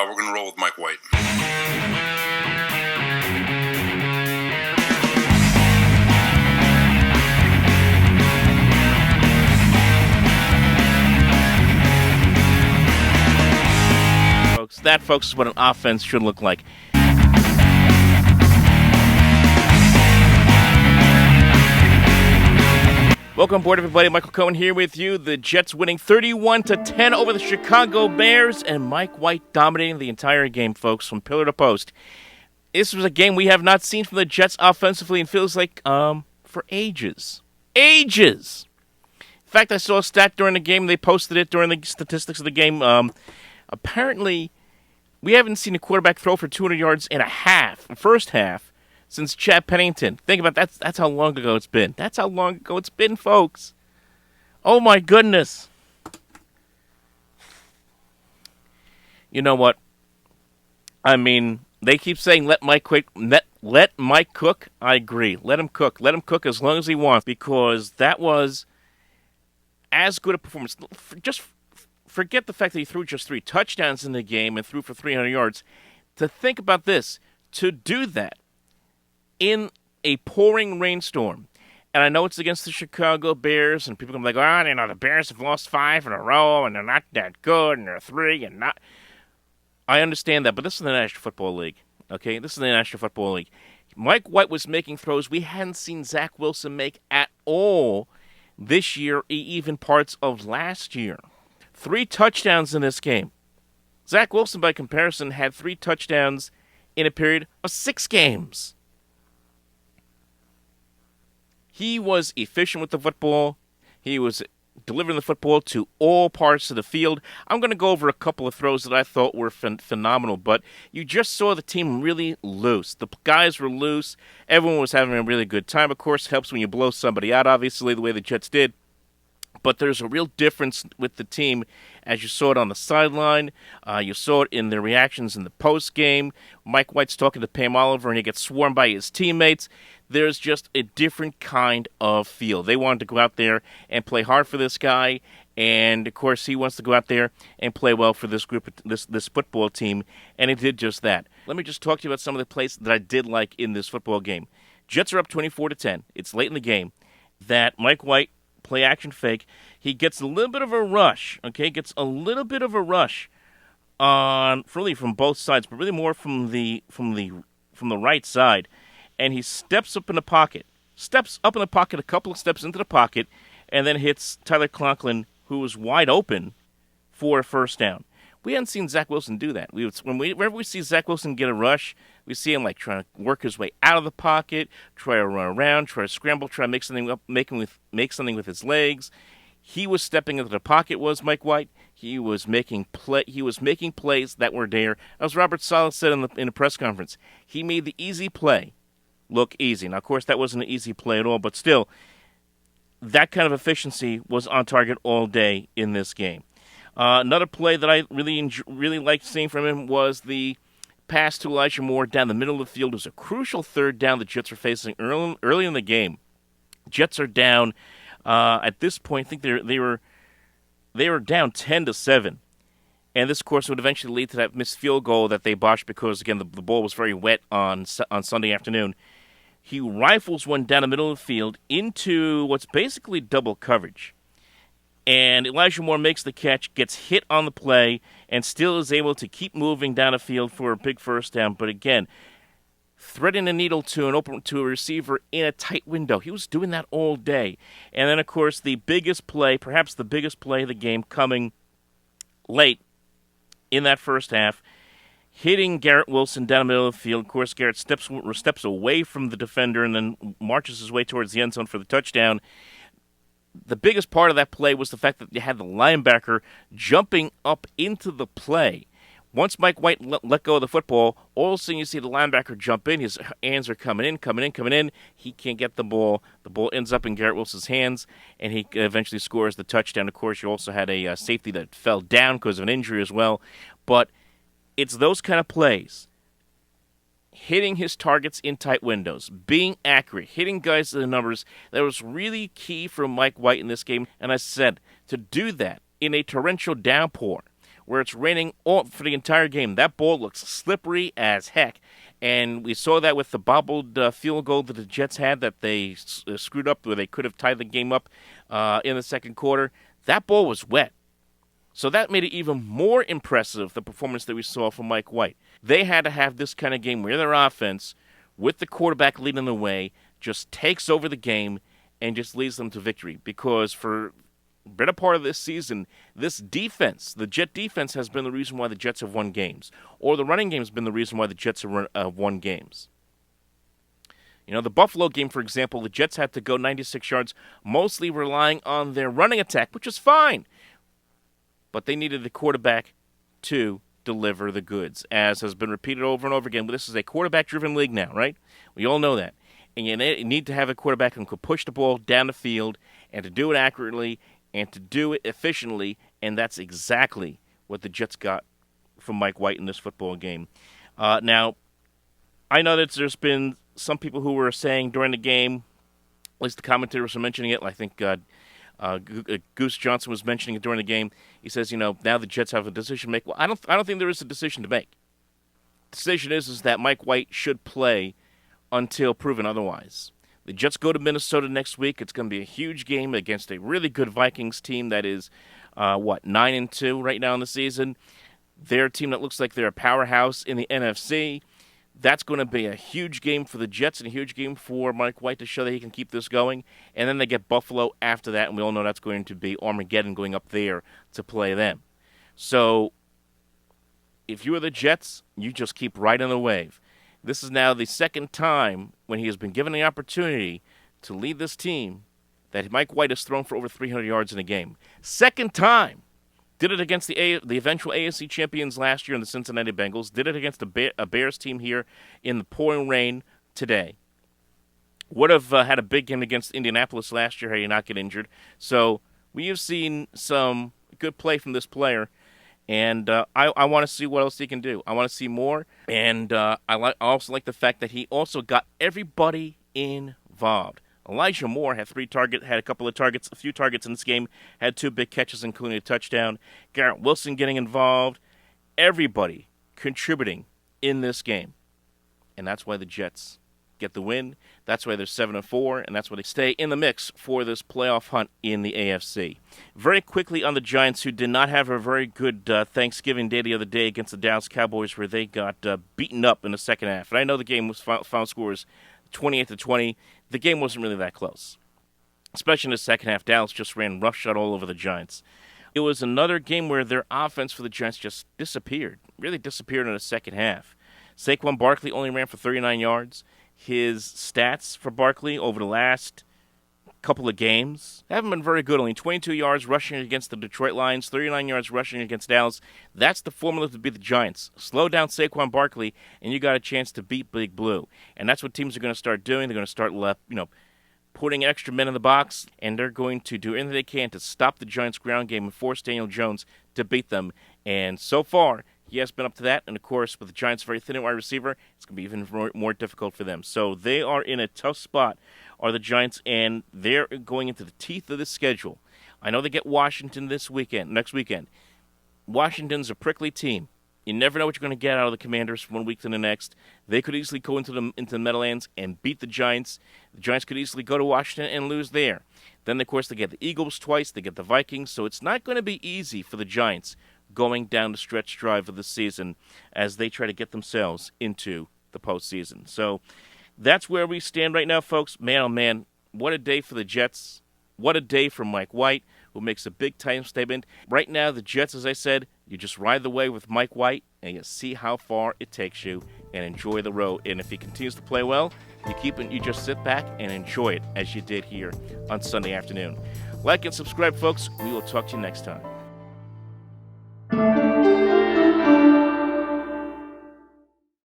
We're going to roll with Mike White. That, folks, is what an offense should look like. Welcome aboard, everybody. Michael Cohen here with you. The Jets winning 31-10 over the Chicago Bears, and Mike White dominating the entire game, folks, from pillar to post. This was a game we have not seen from the Jets offensively and feels like for ages. Ages! In fact, I saw a stat during the game. They posted it during the statistics of the game. Apparently, we haven't seen a quarterback throw for 200 yards in first half, since Chad Pennington. Think about that. That's how long ago it's been. That's how long ago it's been, folks. Oh, my goodness. You know what? I mean, they keep saying let Mike cook. I agree. Let him cook. Let him cook as long as he wants, because that was as good a performance. Just forget the fact that he threw just 3 touchdowns in the game and threw for 300 yards. To think about this, to do that in a pouring rainstorm, and I know it's against the Chicago Bears, and people can be like, the Bears have lost 5 in a row, and they're not that good, and they're 3, and not. I understand that, but this is the National Football League, okay? This is the National Football League. Mike White was making throws we hadn't seen Zach Wilson make at all this year, even parts of last year. 3 touchdowns in this game. Zach Wilson, by comparison, had 3 touchdowns in a period of 6 games. He was efficient with the football. He was delivering the football to all parts of the field. I'm going to go over a couple of throws that I thought were phenomenal, but you just saw the team really loose. The guys were loose. Everyone was having a really good time. Of course, it helps when you blow somebody out, obviously, the way the Jets did. But there's a real difference with the team, as you saw it on the sideline. You saw it in their reactions in the post-game. Mike White's talking to Pam Oliver, and he gets swarmed by his teammates. There's just a different kind of feel. They wanted to go out there and play hard for this guy, and, of course, he wants to go out there and play well for this group, this football team, and he did just that. Let me just talk to you about some of the plays that I did like in this football game. Jets are up 24-10. It's late in the game. That Mike White play action fake. He gets a little bit of a rush, okay? Gets a little bit of a rush on really from both sides, but really more from the right side. And he steps up in the pocket. A couple of steps into the pocket, and then hits Tyler Conklin, who was wide open for a first down. We hadn't seen Zach Wilson do that. Whenever we see Zach Wilson get a rush, we see him like trying to work his way out of the pocket, try to run around, try to scramble, try to make something up, make something with his legs. He was stepping into the pocket. Was Mike White? He was making plays that were there. As Robert Saleh said in the press conference, he made the easy play look easy. Now, of course, that wasn't an easy play at all, but still, that kind of efficiency was on target all day in this game. Another play that I really liked seeing from him was the pass to Elijah Moore down the middle of the field. It was a crucial third down the Jets were facing early in the game. Jets are down at this point. I think they were down 10-7, and this, of course, would eventually lead to that missed field goal that they botched because, again, the ball was very wet on Sunday afternoon. He rifles one down the middle of the field into what's basically double coverage. And Elijah Moore makes the catch, gets hit on the play, and still is able to keep moving down the field for a big first down. But again, threading a needle to a receiver in a tight window. He was doing that all day. And then, of course, perhaps the biggest play of the game coming late in that first half, hitting Garrett Wilson down the middle of the field. Of course, Garrett steps away from the defender and then marches his way towards the end zone for the touchdown. The biggest part of that play was the fact that you had the linebacker jumping up into the play. Once Mike White let go of the football, all of a sudden you see the linebacker jump in. His hands are coming in. He can't get the ball. The ball ends up in Garrett Wilson's hands, and he eventually scores the touchdown. Of course, you also had a safety that fell down because of an injury as well. But it's those kind of plays, hitting his targets in tight windows, being accurate, hitting guys to the numbers, that was really key for Mike White in this game. And I said, to do that in a torrential downpour where it's raining all for the entire game. That ball looks slippery as heck. And we saw that with the bobbled field goal that the Jets had that they screwed up where they could have tied the game up in the second quarter. That ball was wet. So that made it even more impressive, the performance that we saw from Mike White. They had to have this kind of game where their offense, with the quarterback leading the way, just takes over the game and just leads them to victory. Because for the better part of this season, this defense, the Jet defense, has been the reason why the Jets have won games. Or the running game has been the reason why the Jets have won games. You know, the Buffalo game, for example, the Jets had to go 96 yards, mostly relying on their running attack, which is fine. But they needed the quarterback to deliver the goods, as has been repeated over and over again. But this is a quarterback-driven league now, right? We all know that. And you need to have a quarterback who can push the ball down the field and to do it accurately and to do it efficiently, and that's exactly what the Jets got from Mike White in this football game. Now, I know that there's been some people who were saying during the game, at least the commentators were mentioning it, I think Goose Johnson was mentioning it during the game. He says, you know, now the Jets have a decision to make. Well, I don't think there is a decision to make. The decision is that Mike White should play until proven otherwise. The Jets go to Minnesota next week. It's going to be a huge game against a really good Vikings team that is, 9-2 right now in the season. They're a team that looks like they're a powerhouse in the NFC. That's going to be a huge game for the Jets and a huge game for Mike White to show that he can keep this going. And then they get Buffalo after that, and we all know that's going to be Armageddon going up there to play them. So if you are the Jets, you just keep riding the wave. This is now the second time when he has been given the opportunity to lead this team that Mike White has thrown for over 300 yards in a game. Second time. Did it against the eventual AFC champions last year in the Cincinnati Bengals. Did it against a Bears team here in the pouring rain today. Would have had a big game against Indianapolis last year had he not get injured. So we have seen some good play from this player, and I want to see what else he can do. I want to see more, and I also like the fact that he also got everybody involved. Elijah Moore had had a few targets in this game, had 2 big catches, including a touchdown. Garrett Wilson getting involved. Everybody contributing in this game. And that's why the Jets get the win. That's why they're 7-4, and that's why they stay in the mix for this playoff hunt in the AFC. Very quickly on the Giants, who did not have a very good Thanksgiving Day the other day against the Dallas Cowboys, where they got beaten up in the second half. And I know the game was final scores 28-20. The game wasn't really that close. Especially in the second half, Dallas just ran roughshod all over the Giants. It was another game where their offense for the Giants just disappeared. Really disappeared in the second half. Saquon Barkley only ran for 39 yards. His stats for Barkley over the last couple of games haven't been very good. Only 22 yards rushing against the Detroit Lions, 39 yards rushing against Dallas. That's the formula to beat the Giants. Slow down Saquon Barkley, and you got a chance to beat Big Blue. And that's what teams are going to start doing. They're going to start, putting extra men in the box, and they're going to do anything they can to stop the Giants' ground game and force Daniel Jones to beat them. And so far, he has been up to that. And, of course, with the Giants' very thin wide receiver, it's going to be even more difficult for them. So they are in a tough spot, are the Giants, and they're going into the teeth of the schedule. I know they get Washington next weekend. Washington's a prickly team. You never know what you're going to get out of the Commanders from one week to the next. They could easily go into the Meadowlands and beat the Giants. The Giants could easily go to Washington and lose there. Then, of course, they get the Eagles twice. They get the Vikings. So it's not going to be easy for the Giants going down the stretch drive of the season as they try to get themselves into the postseason. So that's where we stand right now, folks. Man, oh man, what a day for the Jets. What a day for Mike White, who makes a big-time statement. Right now, the Jets, as I said, you just ride the wave with Mike White, and you see how far it takes you and enjoy the road. And if he continues to play well, you just sit back and enjoy it as you did here on Sunday afternoon. Like and subscribe, folks. We will talk to you next time.